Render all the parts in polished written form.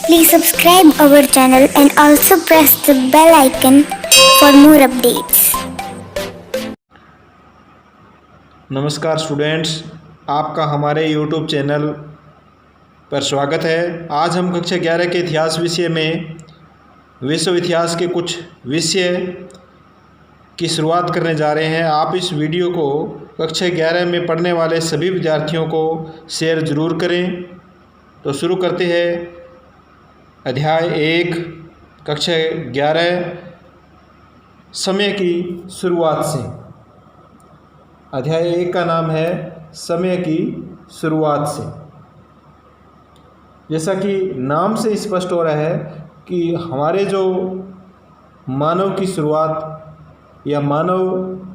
Please subscribe our channel and also press the bell icon for more updates. नमस्कार students, आपका हमारे YouTube channel पर स्वागत है। आज हम कक्षा 11 के इतिहास विषय में विश्व इतिहास के कुछ विषय की शुरुआत करने जा रहे हैं। आप इस वीडियो को कक्षा 11 में पढ़ने वाले सभी विद्यार्थियों को शेयर ज़रूर करें। तो शुरू करते हैं अध्याय 1 कक्षा 11 समय की शुरुआत से। अध्याय 1 का नाम है समय की शुरुआत से। जैसा कि नाम से स्पष्ट हो रहा है कि हमारे जो मानव की शुरुआत या मानव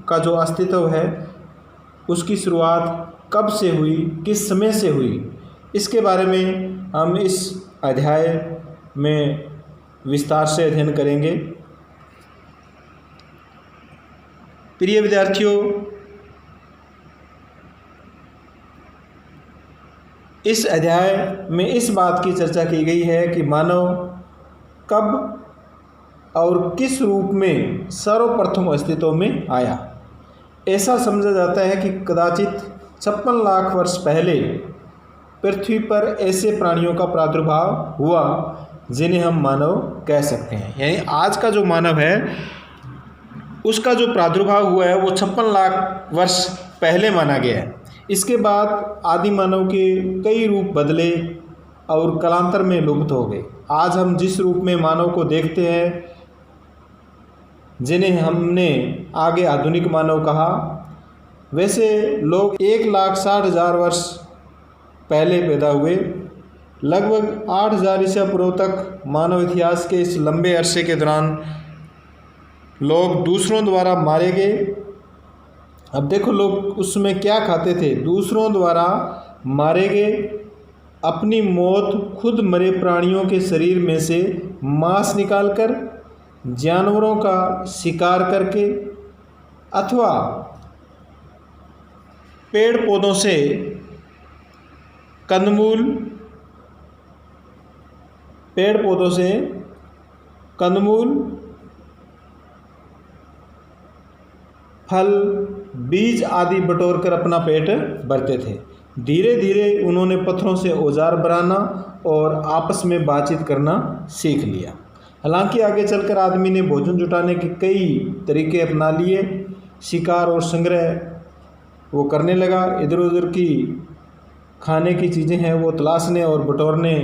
का जो अस्तित्व है उसकी शुरुआत कब से हुई, किस समय से हुई, इसके बारे में हम इस अध्याय में विस्तार से अध्ययन करेंगे। प्रिय विद्यार्थियों, इस अध्याय में इस बात की चर्चा की गई है कि मानव कब और किस रूप में सर्वप्रथम अस्तित्व में आया। ऐसा समझा जाता है कि कदाचित 56 लाख वर्ष पहले पृथ्वी पर ऐसे प्राणियों का प्रादुर्भाव हुआ जिन्हें हम मानव कह सकते हैं। यानी आज का जो मानव है उसका जो प्रादुर्भाव हुआ है वो 56 लाख वर्ष पहले माना गया है। इसके बाद आदि मानव के कई रूप बदले और कालांतर में लुप्त हो गए। आज हम जिस रूप में मानव को देखते हैं, जिन्हें हमने आगे आधुनिक मानव कहा, वैसे लोग 1,60,000 वर्ष पहले पैदा हुए। लगभग 8,000 ईसा पूर्व तक मानव इतिहास के इस लंबे अरसे के दौरान लोग दूसरों द्वारा मारे गए। अब देखो लोग उस समय क्या खाते थे। दूसरों द्वारा मारे गए, अपनी मौत खुद मरे प्राणियों के शरीर में से मांस निकालकर, जानवरों का शिकार करके अथवा पेड़ पौधों से कंदमूल, फल, बीज आदि बटोरकर अपना पेट भरते थे। धीरे धीरे उन्होंने पत्थरों से औजार बनाना और आपस में बातचीत करना सीख लिया। हालांकि आगे चलकर आदमी ने भोजन जुटाने के कई तरीके अपना लिए। शिकार और संग्रह वो करने लगा। इधर उधर की खाने की चीज़ें हैं वो तलाशने और बटोरने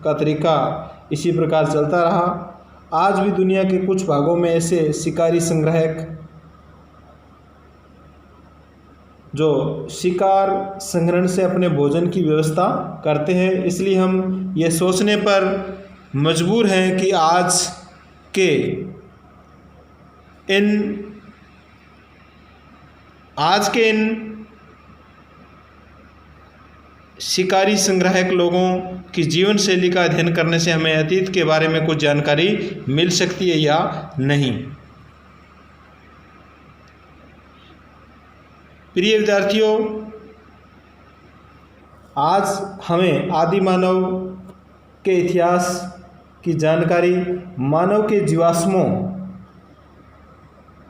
का तरीका इसी प्रकार चलता रहा। आज भी दुनिया के कुछ भागों में ऐसे शिकारी संग्राहक जो शिकार संग्रहण से अपने भोजन की व्यवस्था करते हैं। इसलिए हम ये सोचने पर मजबूर हैं कि आज के इन शिकारी संग्राहक लोगों की जीवन शैली का अध्ययन करने से हमें अतीत के बारे में कुछ जानकारी मिल सकती है या नहीं। प्रिय विद्यार्थियों, आज हमें आदि मानव के इतिहास की जानकारी मानव के जीवाश्मों,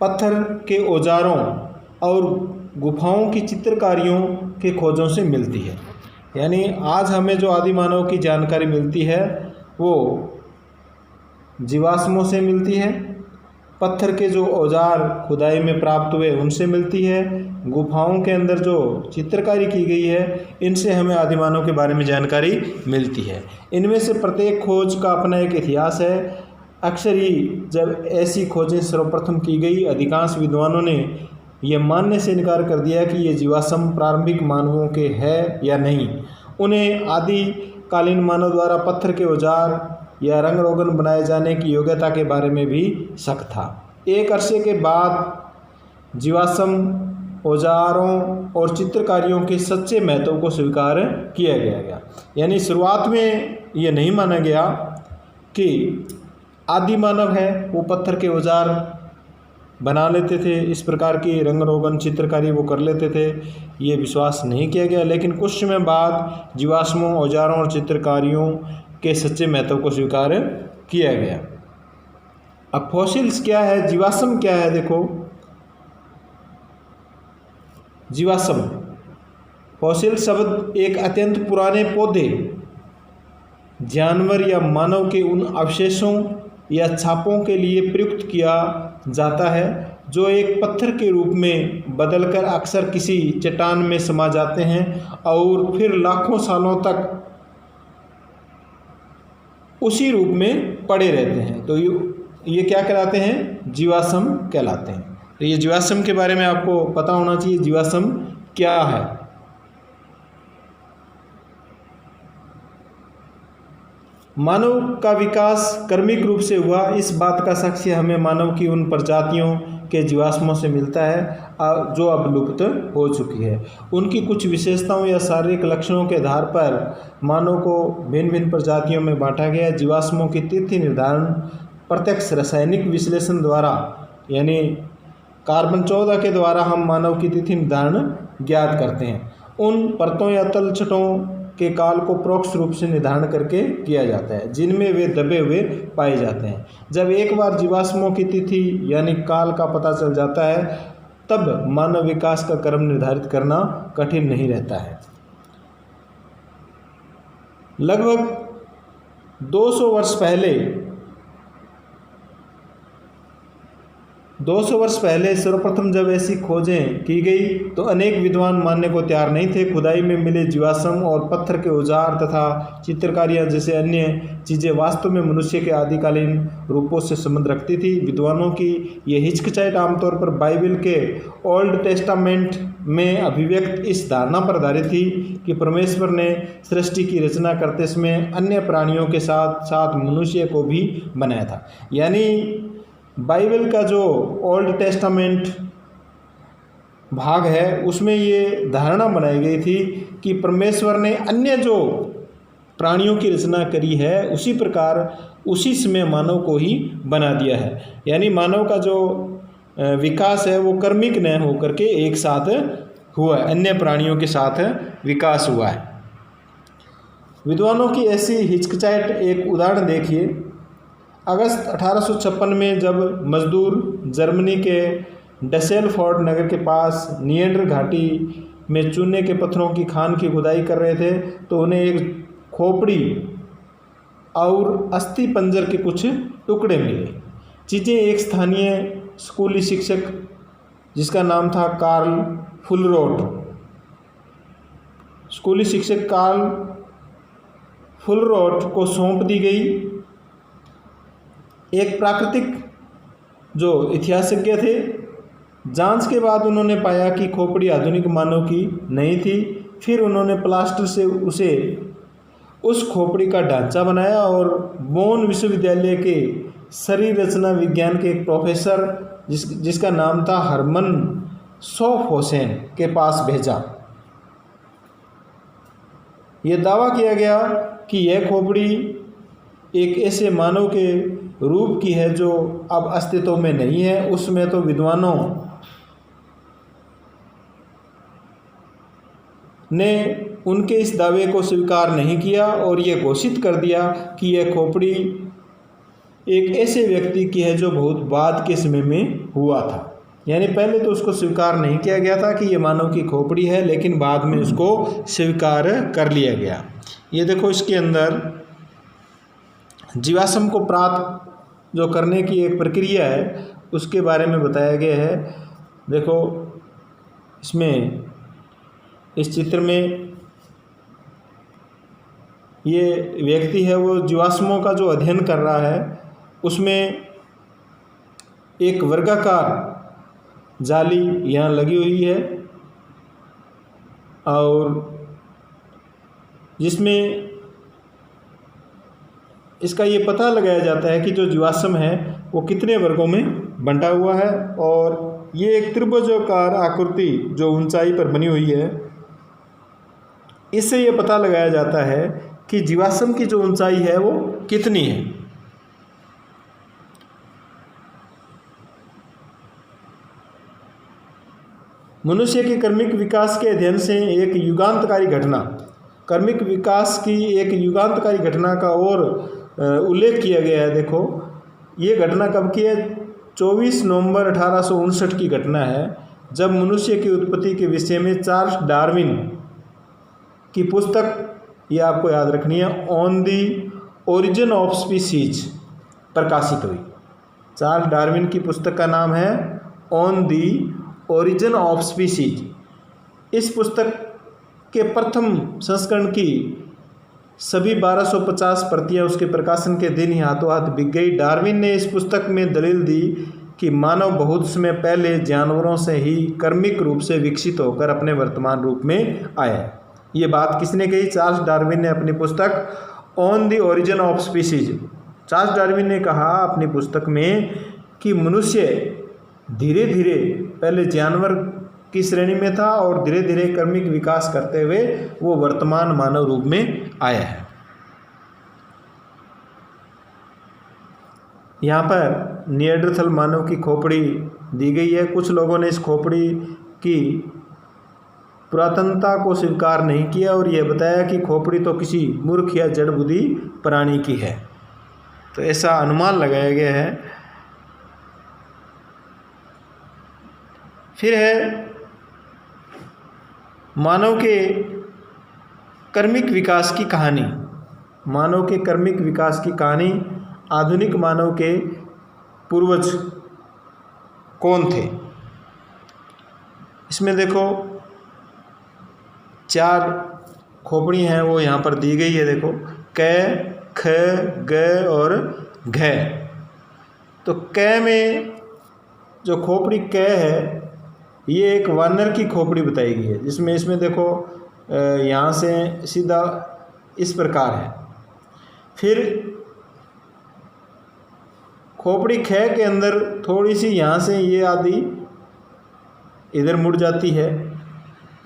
पत्थर के औजारों और गुफाओं की चित्रकारियों के खोजों से मिलती है। यानी आज हमें जो आदि मानव की जानकारी मिलती है वो जीवाश्मों से मिलती है, पत्थर के जो औजार खुदाई में प्राप्त हुए उनसे मिलती है, गुफाओं के अंदर जो चित्रकारी की गई है इनसे हमें आदि मानव के बारे में जानकारी मिलती है। इनमें से प्रत्येक खोज का अपना एक इतिहास है। अक्सर ही जब ऐसी खोजें सर्वप्रथम की गई, अधिकांश विद्वानों ने यह मानने से इनकार कर दिया कि ये जीवाश्म प्रारंभिक मानवों के हैं या नहीं। उन्हें आदिकालीन मानव द्वारा पत्थर के औजार या रंग रोगन बनाए जाने की योग्यता के बारे में भी शक था। एक अरसे के बाद जीवाश्म औजारों और चित्रकारियों के सच्चे महत्व को स्वीकार किया गया। यानी शुरुआत में ये नहीं माना गया कि आदि मानव है वो पत्थर के औजार बना लेते थे, इस प्रकार की रंग रोगन चित्रकारी वो कर लेते थे, ये विश्वास नहीं किया गया। लेकिन कुछ समय बाद जीवाश्मों, औजारों और चित्रकारियों के सच्चे महत्व को स्वीकार किया गया। अब फॉसिल्स क्या है, जीवाश्म क्या है? देखो, जीवाश्म फॉसिल शब्द एक अत्यंत पुराने पौधे, जानवर या मानव के उन अवशेषों या छापों के लिए प्रयुक्त किया जाता है जो एक पत्थर के रूप में बदलकर अक्सर किसी चट्टान में समा जाते हैं और फिर लाखों सालों तक उसी रूप में पड़े रहते हैं। तो ये क्या कहलाते हैं? जीवाश्म कहलाते हैं। तो ये जीवाश्म के बारे में आपको पता होना चाहिए, जीवाश्म क्या है। मानव का विकास कर्मिक रूप से हुआ, इस बात का साक्ष्य हमें मानव की उन प्रजातियों के जीवाश्मों से मिलता है जो अब लुप्त हो चुकी है। उनकी कुछ विशेषताओं या शारीरिक लक्षणों के आधार पर मानव को भिन्न भिन्न प्रजातियों में बांटा गया। जीवाश्मों की तिथि निर्धारण प्रत्यक्ष रासायनिक विश्लेषण द्वारा, यानी कार्बन 14 के द्वारा हम मानव की तिथि निर्धारण ज्ञात करते हैं। उन परतों या तलछटों के काल को परोक्ष रूप से निर्धारण करके किया जाता है जिनमें वे दबे हुए पाए जाते हैं। जब एक बार जीवाश्मों की तिथि यानी काल का पता चल जाता है, तब मानव विकास का क्रम निर्धारित करना कठिन नहीं रहता है। लगभग 200 वर्ष पहले सर्वप्रथम जब ऐसी खोजें की गई तो अनेक विद्वान मानने को तैयार नहीं थे। खुदाई में मिले जीवाश्म और पत्थर के औजार तथा चित्रकारियां जैसे अन्य चीज़ें वास्तव में मनुष्य के आदिकालीन रूपों से संबंध रखती थी। विद्वानों की ये हिचकिचाहट आमतौर पर बाइबल के ओल्ड टेस्टामेंट में अभिव्यक्त इस धारणा पर आधारित थी कि परमेश्वर ने सृष्टि की रचना करते समय अन्य प्राणियों के साथ साथ मनुष्य को भी बनाया था। यानी बाइबल का जो ओल्ड टेस्टामेंट भाग है उसमें ये धारणा बनाई गई थी कि परमेश्वर ने अन्य जो प्राणियों की रचना करी है उसी प्रकार उसी समय मानव को ही बना दिया है। यानी मानव का जो विकास है वो कर्मिक न होकर के एक साथ हुआ है, अन्य प्राणियों के साथ विकास हुआ है। विद्वानों की ऐसी हिचकिचाहट एक उदाहरण देखिए। अगस्त 1856 में जब मजदूर जर्मनी के डसेलफोर्ड नगर के पास निएंडर घाटी में चूने के पत्थरों की खान की खुदाई कर रहे थे तो उन्हें एक खोपड़ी और अस्थि पंजर के कुछ टुकड़े मिले। चीज़ें एक स्थानीय स्कूली शिक्षक जिसका नाम था कार्ल फुलरोट को सौंप दी गई। एक प्राकृतिक जो इतिहासज्ञ थे, जांच के बाद उन्होंने पाया कि खोपड़ी आधुनिक मानव की नहीं थी। फिर उन्होंने प्लास्टर से उस खोपड़ी का ढांचा बनाया और बोन विश्वविद्यालय के शरीर रचना विज्ञान के एक प्रोफेसर जिसका नाम था हरमन सोफोसेन के पास भेजा। यह दावा किया गया कि यह खोपड़ी एक ऐसे मानव के रूप की है जो अब अस्तित्व में नहीं है। उसमें तो विद्वानों ने उनके इस दावे को स्वीकार नहीं किया और यह घोषित कर दिया कि यह खोपड़ी एक ऐसे व्यक्ति की है जो बहुत बाद के समय में हुआ था। यानी पहले तो उसको स्वीकार नहीं किया गया था कि यह मानव की खोपड़ी है, लेकिन बाद में उसको स्वीकार कर लिया गया। ये देखो, इसके अंदर जीवाश्म को प्राप्त जो करने की एक प्रक्रिया है उसके बारे में बताया गया है। देखो, इसमें इस चित्र में ये व्यक्ति है वो जीवाश्मों का जो अध्ययन कर रहा है उसमें एक वर्गाकार जाली यहाँ लगी हुई है और जिसमें इसका ये पता लगाया जाता है कि जो जीवाश्म है वो कितने वर्गों में बंटा हुआ है। और ये एक त्रिभुजाकार आकृति जो ऊंचाई पर बनी हुई है, इससे ये पता लगाया जाता है कि जीवाश्म की जो ऊंचाई है वो कितनी है। मनुष्य के कर्मिक विकास के अध्ययन से एक युगांतकारी घटना कर्मिक विकास की एक युगांतकारी घटना का और उल्लेख किया गया है। देखो ये घटना कब की है, 24 नवंबर 1859 की घटना है, जब मनुष्य की उत्पत्ति के विषय में चार्ल्स डार्विन की पुस्तक, ये आपको याद रखनी है, on the origin of species प्रकाशित हुई। चार्ल्स डार्विन की पुस्तक का नाम है on the origin of species. इस पुस्तक के प्रथम संस्करण की सभी 1250 प्रतियां उसके प्रकाशन के दिन ही हाथों हाथ बिक गई। डार्विन ने इस पुस्तक में दलील दी कि मानव बहुत समय पहले जानवरों से ही कर्मिक रूप से विकसित होकर अपने वर्तमान रूप में आया। ये बात किसने कही? चार्ल्स डार्विन ने अपनी पुस्तक on the origin of species. Charles Darwin ने कहा अपनी पुस्तक में कि मनुष्य धीरे धीरे पहले जानवर की श्रेणी में था और धीरे धीरे कर्मिक विकास करते हुए वो वर्तमान मानव रूप में आया है। यहाँ पर निएंडरथल मानव की खोपड़ी दी गई है। कुछ लोगों ने इस खोपड़ी की पुरातनता को स्वीकार नहीं किया और यह बताया कि खोपड़ी तो किसी मूर्ख या जड़ बुद्धि प्राणी की है। तो ऐसा अनुमान लगाया गया है। फिर है मानव के कर्मिक विकास की कहानी। मानव के कर्मिक विकास की कहानी, आधुनिक मानव के पूर्वज कौन थे? इसमें देखो 4 खोपड़ी हैं, वो यहाँ पर दी गई है। देखो क, ख, ग और घ। तो क में जो खोपड़ी क है ये एक वानर की खोपड़ी बताई गई है, जिसमें इसमें देखो यहाँ से सीधा इस प्रकार है। फिर खोपड़ी ख के अंदर थोड़ी सी यहाँ से ये आदि इधर मुड़ जाती है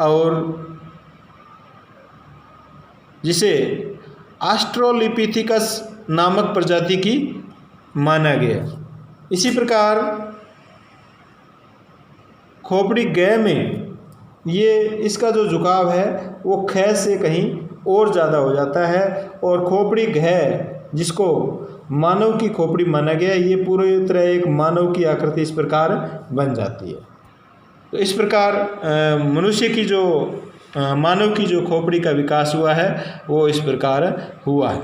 और जिसे ऑस्ट्रोलिपिथिकस नामक प्रजाति की माना गया। इसी प्रकार खोपड़ी ग में ये इसका जो झुकाव है वो ख से कहीं और ज़्यादा हो जाता है और खोपड़ी घ जिसको मानव की खोपड़ी माना गया, ये पूरी तरह एक मानव की आकृति इस प्रकार बन जाती है। तो इस प्रकार मनुष्य की जो मानव की जो खोपड़ी का विकास हुआ है वो इस प्रकार हुआ है।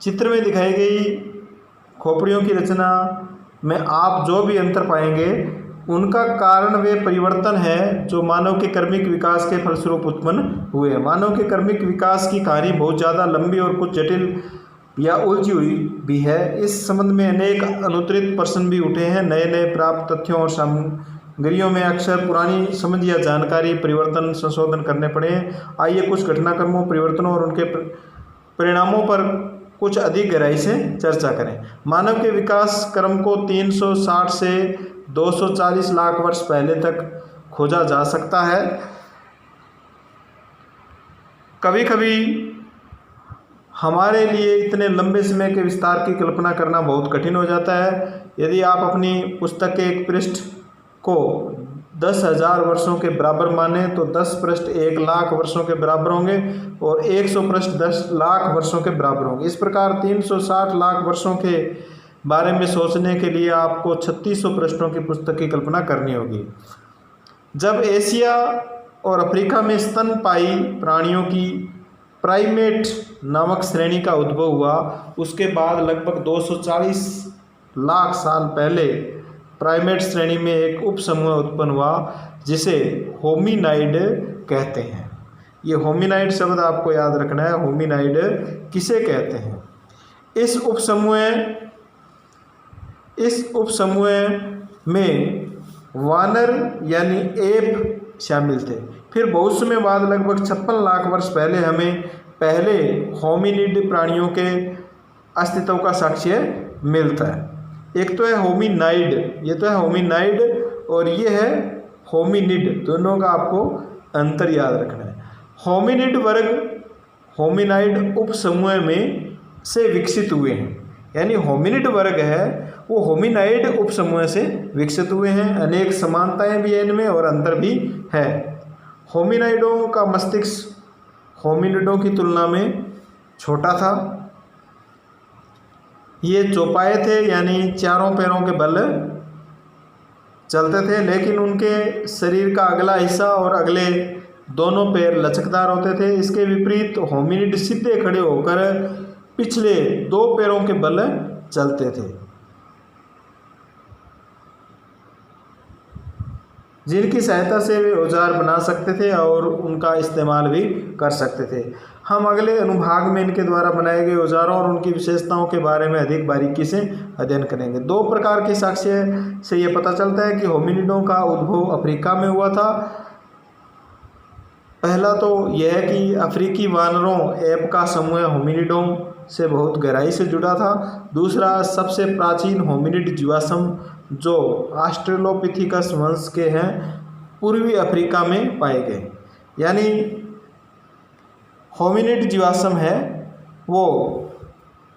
चित्र में दिखाई गई खोपड़ियों की रचना में आप जो भी अंतर पाएंगे उनका कारण वे परिवर्तन है जो मानव के कर्मिक विकास के फलस्वरूप उत्पन्न हुए हैं। मानव के कर्मिक विकास की कहानी बहुत ज़्यादा लंबी और कुछ जटिल या उलझी हुई भी है। इस संबंध में अनेक अनुत्तरित प्रश्न भी उठे हैं। नए नए प्राप्त तथ्यों और सामग्रियों में अक्सर पुरानी समझ या जानकारी परिवर्तन संशोधन करने पड़े हैं। आइए कुछ घटनाक्रमों, परिवर्तनों और उनके परिणामों पर कुछ अधिक गहराई से चर्चा करें। मानव के विकास क्रम को 360 से 240 लाख वर्ष पहले तक खोजा जा सकता है। कभी कभी हमारे लिए इतने लंबे समय के विस्तार की कल्पना करना बहुत कठिन हो जाता है। यदि आप अपनी पुस्तक के एक पृष्ठ को 10,000 वर्षों के बराबर माने तो 10 पृष्ठ 1 लाख वर्षों के बराबर होंगे और 100 पृष्ठ 10 लाख वर्षों के बराबर होंगे। इस प्रकार 360 लाख वर्षों के बारे में सोचने के लिए आपको 3600 पृष्ठों की पुस्तक की कल्पना करनी होगी। जब एशिया और अफ्रीका में स्तनपायी प्राणियों की प्राइमेट नामक श्रेणी का उद्भव हुआ, उसके बाद लगभग 240 लाख साल पहले प्राइमेट श्रेणी में एक उपसमूह उत्पन्न हुआ जिसे होमिनाइड कहते हैं। ये होमिनाइड शब्द आपको याद रखना है। होमिनाइड किसे कहते हैं? इस उपसमूह में वानर यानी एप शामिल थे। फिर बहुत समय बाद लगभग 56 लाख वर्ष पहले हमें पहले होमिनिड प्राणियों के अस्तित्व का साक्ष्य मिलता है। एक तो है होमिनाइड, ये तो है होमिनाइड और ये है होमिनिड, दोनों का आपको अंतर याद रखना है। होमिनिड वर्ग होमिनाइड उपसमूह में से विकसित हुए हैं, यानी होमिनिड वर्ग है वो होमिनाइड उपसमूह से विकसित हुए हैं। अनेक समानताएं भी हैं इनमें और अंतर भी है। होमिनाइडों का मस्तिष्क होमिनिडों की तुलना में छोटा था। ये चौपाए थे, यानी चारों पैरों के बल चलते थे, लेकिन उनके शरीर का अगला हिस्सा और अगले दोनों पैर लचकदार होते थे। इसके विपरीत होमिनिड सीधे खड़े होकर पिछले दो पैरों के बल चलते थे, जिनकी सहायता से वे औजार बना सकते थे और उनका इस्तेमाल भी कर सकते थे। हम अगले अनुभाग में इनके द्वारा बनाए गए औजारों और उनकी विशेषताओं के बारे में अधिक बारीकी से अध्ययन करेंगे। दो प्रकार के साक्ष्य से ये पता चलता है कि होमिनिडों का उद्भव अफ्रीका में हुआ था। पहला तो यह है कि अफ्रीकी वानरों एप का समूह होमिनिडों से बहुत गहराई से जुड़ा था। दूसरा, सबसे प्राचीन होमिनिड जीवाश्म जो ऑस्ट्रेलोपिथिकस वंश के हैं पूर्वी अफ्रीका में पाए गए। यानी होमिनिड जीवाश्म है वो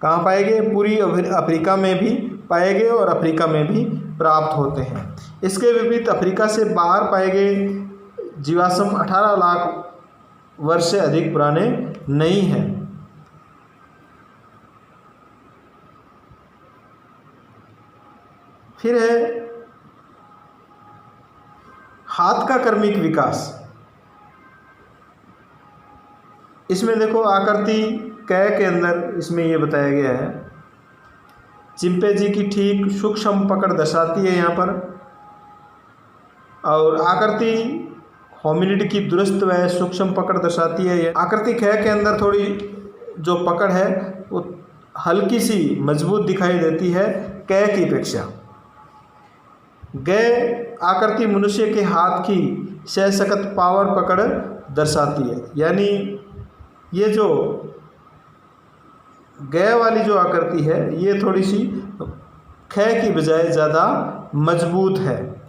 कहाँ पाए गए? पूर्वी अफ्रीका में भी पाए गए और अफ्रीका में भी प्राप्त होते हैं। इसके विपरीत अफ्रीका से बाहर पाए गए जीवाश्म 18 लाख वर्ष से अधिक पुराने नहीं हैं। फिर है हाथ का कर्मिक विकास। इसमें देखो आकृति कै के अंदर इसमें ये बताया गया है, चिंपैंजी की ठीक सूक्ष्म पकड़ दर्शाती है यहाँ पर, और आकृति होमिनिड की दुरुस्त व सूक्ष्म पकड़ दर्शाती है। आकृति कै के अंदर थोड़ी जो पकड़ है वो हल्की सी मजबूत दिखाई देती है कै की अपेक्षा। गै आकृति मनुष्य के हाथ की सशक्त पावर पकड़ दर्शाती है। यानी ये जो गै वाली जो आकृति है ये थोड़ी सी कै की बजाय ज़्यादा मजबूत है।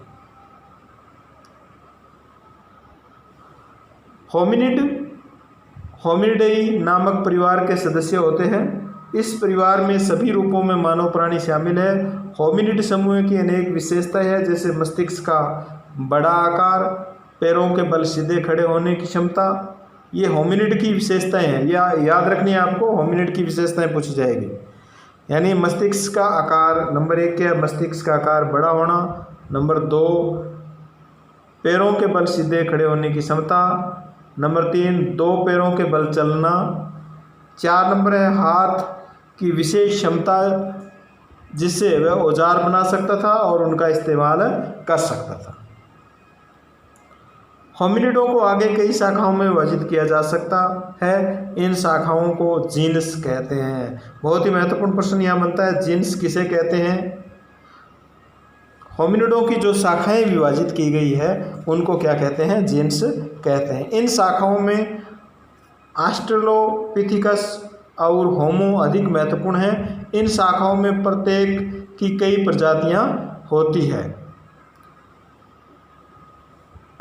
होमिनिडेई नामक परिवार के सदस्य होते हैं। इस परिवार में सभी रूपों में मानव प्राणी शामिल है। होमिनिड समूह की अनेक विशेषताएं हैं, जैसे मस्तिष्क का बड़ा आकार, पैरों के बल सीधे खड़े होने की क्षमता। ये होमिनिड की विशेषताएं हैं, या याद रखनी है आपको, होमिनिड की विशेषताएं पूछी जाएगी। यानी मस्तिष्क का आकार, नंबर 1 क्या है? मस्तिष्क का आकार बड़ा होना। नंबर 2 पैरों के बल सीधे खड़े होने की क्षमता। नंबर 3 2 पैरों के बल चलना। 4 नंबर है हाथ की विशेष क्षमता, जिससे वह औजार बना सकता था और उनका इस्तेमाल कर सकता था। होमिनिडों को आगे कई शाखाओं में विभाजित किया जा सकता है। इन शाखाओं को जीनस कहते हैं। बहुत ही महत्वपूर्ण प्रश्न यहाँ बनता है, जीनस किसे कहते हैं? होमिनिडों की जो शाखाएं विभाजित की गई है उनको क्या कहते हैं? जीनस कहते हैं। इन शाखाओं में ऑस्ट्रेलोपिथिकस और होमो अधिक महत्वपूर्ण हैं। इन शाखाओं में प्रत्येक की कई प्रजातियां होती है।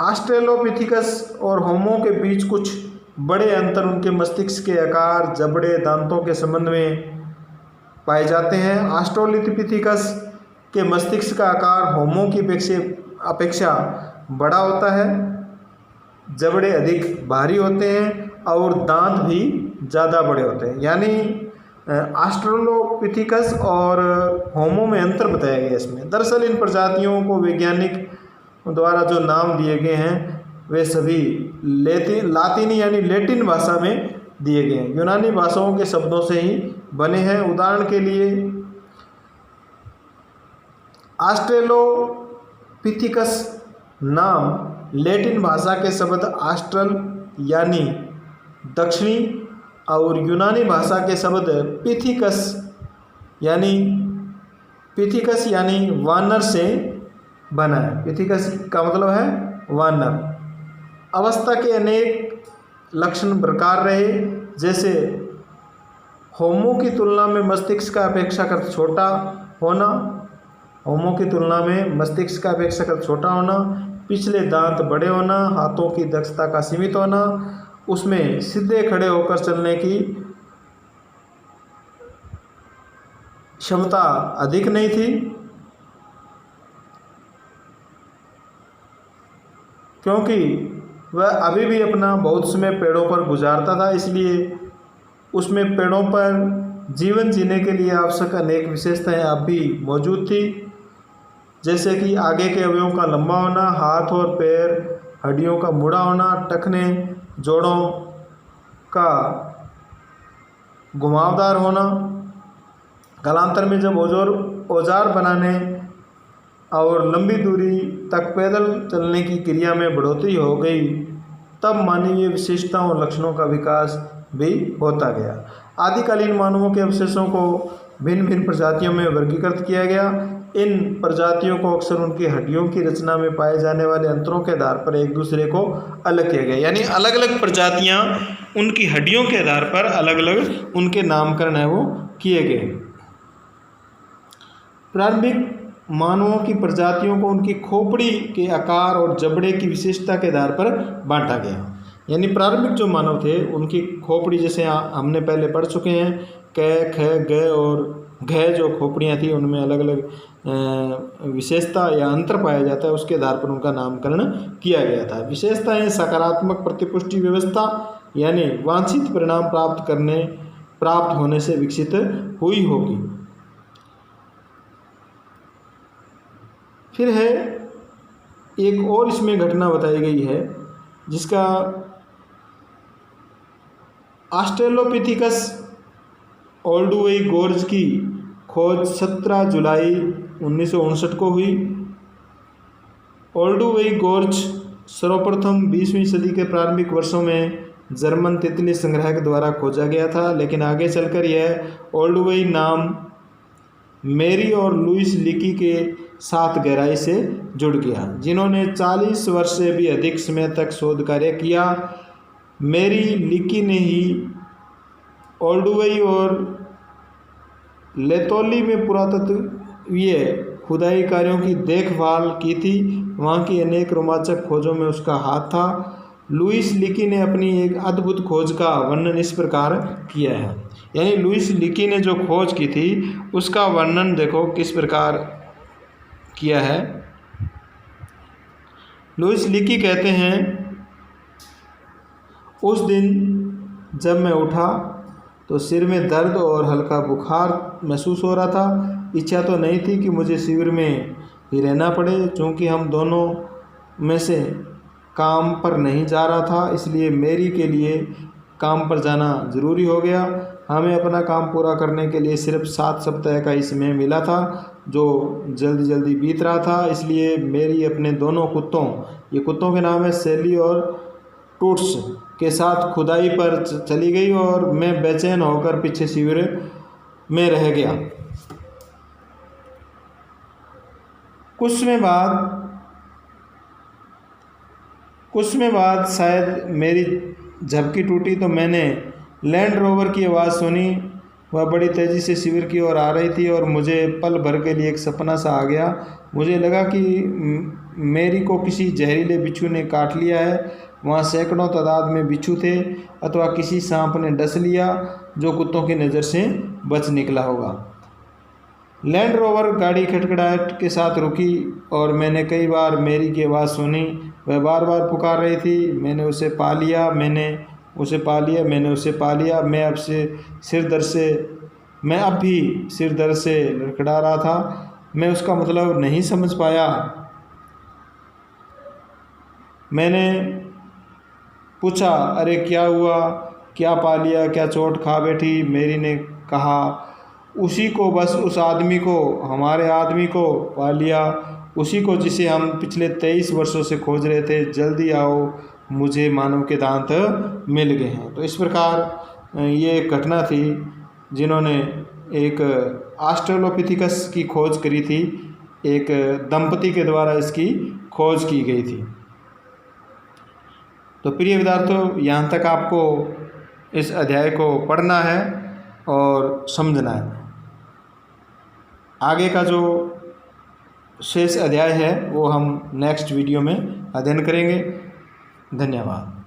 ऑस्ट्रेलोपिथिकस और होमो के बीच कुछ बड़े अंतर उनके मस्तिष्क के आकार, जबड़े, दांतों के संबंध में पाए जाते हैं। ऑस्ट्रेलोपिथिकस के मस्तिष्क का आकार होमो की अपेक्षा बड़ा होता है, जबड़े अधिक भारी होते हैं और दांत भी ज़्यादा बड़े होते हैं। यानी ऑस्ट्रेलोपिथिकस और होमो में अंतर बताया गया इसमें। दरअसल इन प्रजातियों को वैज्ञानिक द्वारा जो नाम दिए गए हैं वे सभी लातीनी यानी लैटिन भाषा में दिए गए हैं, यूनानी भाषाओं के शब्दों से ही बने हैं। उदाहरण के लिए ऑस्ट्रेलोपिथिकस नाम लैटिन भाषा के शब्द ऑस्ट्रल यानी दक्षिणी और यूनानी भाषा के शब्द पिथिकस यानी वानर से बना है। पिथिकस का मतलब है वानर। अवस्था के अनेक लक्षण बरकरार रहे, जैसे होमो की तुलना में मस्तिष्क का अपेक्षाकृत छोटा होना, पिछले दांत बड़े होना, हाथों की दक्षता का सीमित होना, उसमें सीधे खड़े होकर चलने की क्षमता अधिक नहीं थी, क्योंकि वह अभी भी अपना बहुत समय पेड़ों पर गुजारता था, इसलिए उसमें पेड़ों पर जीवन जीने के लिए आवश्यक अनेक विशेषताएं अब भी मौजूद थी, जैसे कि आगे के अवयवों का लंबा होना, हाथ और पैर, हड्डियों का मुड़ा होना, टखने, जोड़ों का घुमावदार होना। कालांतर में जब औजार बनाने और लंबी दूरी तक पैदल चलने की क्रिया में बढ़ोतरी हो गई, तब मानवीय विशेषताओं और लक्षणों का विकास भी होता गया। आदिकालीन मानवों के अवशेषों को भिन्न भिन्न प्रजातियों में वर्गीकृत किया गया। इन प्रजातियों को अक्सर उनकी हड्डियों की रचना में पाए जाने वाले अंतरों के आधार पर एक दूसरे को अलग किया गया, यानी अलग अलग प्रजातियां उनकी हड्डियों के आधार पर अलग अलग उनके नामकरण है वो किए गए। प्रारंभिक मानवों की प्रजातियों को उनकी खोपड़ी के आकार और जबड़े की विशेषता के आधार पर बांटा गया। यानी प्रारंभिक जो मानव थे उनकी खोपड़ी, जैसे हमने पहले पढ़ चुके हैं, क, ख, ग और घ जो खोपड़ियाँ थी उनमें अलग अलग विशेषता या अंतर पाया जाता है, उसके आधार पर उनका नामकरण किया गया था। विशेषताएं सकारात्मक प्रतिपुष्टि व्यवस्था यानी वांछित परिणाम प्राप्त होने से विकसित हुई होगी। फिर है एक और इसमें घटना बताई गई है जिसका ऑस्ट्रेलोपिथिकस ओल्डुवई गोर्ज की खोज 17 जुलाई 1959 को हुई। ओल्डुवई गोर्ज सर्वप्रथम 20वीं सदी के प्रारंभिक वर्षों में जर्मन तितली संग्राहक द्वारा खोजा गया था, लेकिन आगे चलकर यह ओल्डुवई नाम मेरी और लुइस लिकी के साथ गहराई से जुड़ गया, जिन्होंने 40 वर्ष से भी अधिक समय तक शोध कार्य किया। मेरी लिकी ने ही ओल्डुवई और लेतोली में पुरातत्वीय खुदाई कार्यों की देखभाल की थी। वहाँ की अनेक रोमांचक खोजों में उसका हाथ था। लुइस लिकी ने अपनी एक अद्भुत खोज का वर्णन इस प्रकार किया है, यानी लुइस लिकी ने जो खोज की थी उसका वर्णन देखो किस प्रकार किया है। लुइस लिकी कहते हैं, उस दिन जब मैं उठा तो सिर में दर्द और हल्का बुखार महसूस हो रहा था। इच्छा तो नहीं थी कि मुझे शिविर में ही रहना पड़े, क्योंकि हम दोनों में से काम पर नहीं जा रहा था, इसलिए मेरी के लिए काम पर जाना ज़रूरी हो गया। हमें अपना काम पूरा करने के लिए सिर्फ 7 सप्ताह का ही समय मिला था, जो जल्दी जल्दी बीत रहा था। इसलिए मेरी अपने दोनों कुत्तों, ये कुत्तों के नाम है सेली और टूट्स, के साथ खुदाई पर चली गई और मैं बेचैन होकर पीछे शिविर में रह गया। कुछ समय बाद शायद मेरी झपकी टूटी तो मैंने लैंड रोवर की आवाज़ सुनी। वह बड़ी तेज़ी से शिविर की ओर आ रही थी और मुझे पल भर के लिए एक सपना सा आ गया। मुझे लगा कि मेरी को किसी जहरीले बिच्छू ने काट लिया है। वहाँ सैकड़ों तादाद में बिच्छू थे, अथवा किसी सांप ने डस लिया जो कुत्तों की नज़र से बच निकला होगा। लैंड रोवर गाड़ी खटखटाहट के साथ रुकी और मैंने कई बार मेरी की आवाज़ सुनी। वह बार बार पुकार रही थी, मैंने उसे पा लिया, मैंने उसे पा लिया, मैंने उसे पा लिया। मैं अब भी सिर दर्द से लड़खड़ा रहा था। मैं उसका मतलब नहीं समझ पाया। मैंने पूछा, अरे क्या हुआ, क्या पा लिया, क्या चोट खा बैठी? मेरी ने कहा, उसी को, बस उस आदमी को, हमारे आदमी को पा लिया, उसी को जिसे हम पिछले 23 वर्षों से खोज रहे थे। जल्दी आओ, मुझे मानव के दांत मिल गए हैं। तो इस प्रकार ये एक घटना थी जिन्होंने एक ऑस्ट्रेलोपिथिकस की खोज करी थी। एक दंपति के द्वारा इसकी खोज की गई थी। तो प्रिय विद्यार्थियों, यहाँ तक आपको इस अध्याय को पढ़ना है और समझना है। आगे का जो शेष अध्याय है वो हम नेक्स्ट वीडियो में अध्ययन करेंगे। धन्यवाद।